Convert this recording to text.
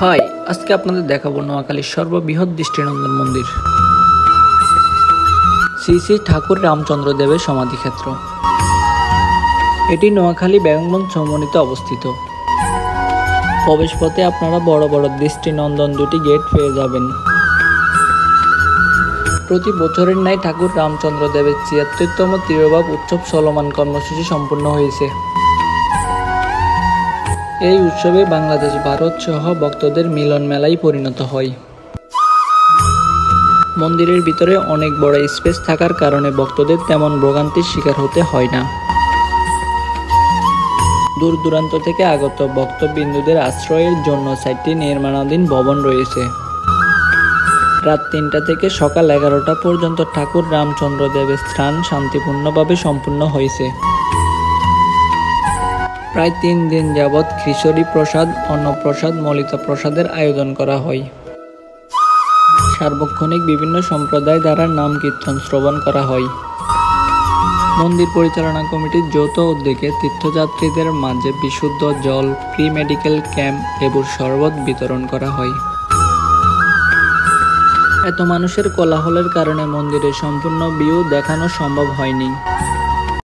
High, আজকে আপনাদের দেখাবো নোয়াখালীর সর্ববৃহৎ দৃষ্টিনন্দন মন্দির শ্রী শ্রী ঠাকুর রামচন্দ্র দেবের সমাধিক্ষেত্র। এটি নোয়াখালী বেগমগঞ্জ চৌমুহনীতে অবস্থিত। প্রবেশপথে আপনারা বড় বড় দৃষ্টিনন্দন দুটি গেট পেয়ে যাবেন। প্রতি বছরের ন্যায় ঠাকুর রামচন্দ্র দেবের ৭৬তম তিরোভাব উৎসব চলমান কর্মসূচি সম্পূর্ণ হয়েছে। এই উৎসবে বাংলাদেশ, ভারত সহ ভক্তদের মিলন মেলায় পরিণত হয়। মন্দিরের ভিতরে অনেক বড় স্পেস থাকার কারণে ভক্তদের তেমন ভোগান্তির শিকার হতে হয় না। দূর দূরান্ত থেকে আগত ভক্তবিন্দুদের আশ্রয়ের জন্য ৪টি নির্মাণাধীন ভবন রয়েছে। রাত ৩টা থেকে সকাল ১১টা পর্যন্ত ঠাকুর রামচন্দ্র দেবের স্নান শান্তিপূর্ণভাবে সম্পূর্ণ হয়েছে। প্রায় ৩ দিন যাবৎ খিচুড়ি প্রসাদ, অন্নপ্রসাদ, মলিতা প্রসাদের আয়োজন করা হয়। সার্বক্ষণিক বিভিন্ন সম্প্রদায় দ্বারা নাম কীর্তন শ্রবণ করা হয়। মন্দির পরিচালনা কমিটির যৌথ উদ্যোগে তীর্থযাত্রীদের মাঝে বিশুদ্ধ জল, ফ্রি মেডিকেল ক্যাম্প, লেবুর শরবত বিতরণ করা হয়। এত মানুষের কোলাহলের কারণে মন্দিরের সম্পূর্ণ ভিউ দেখানো সম্ভব হয়নি।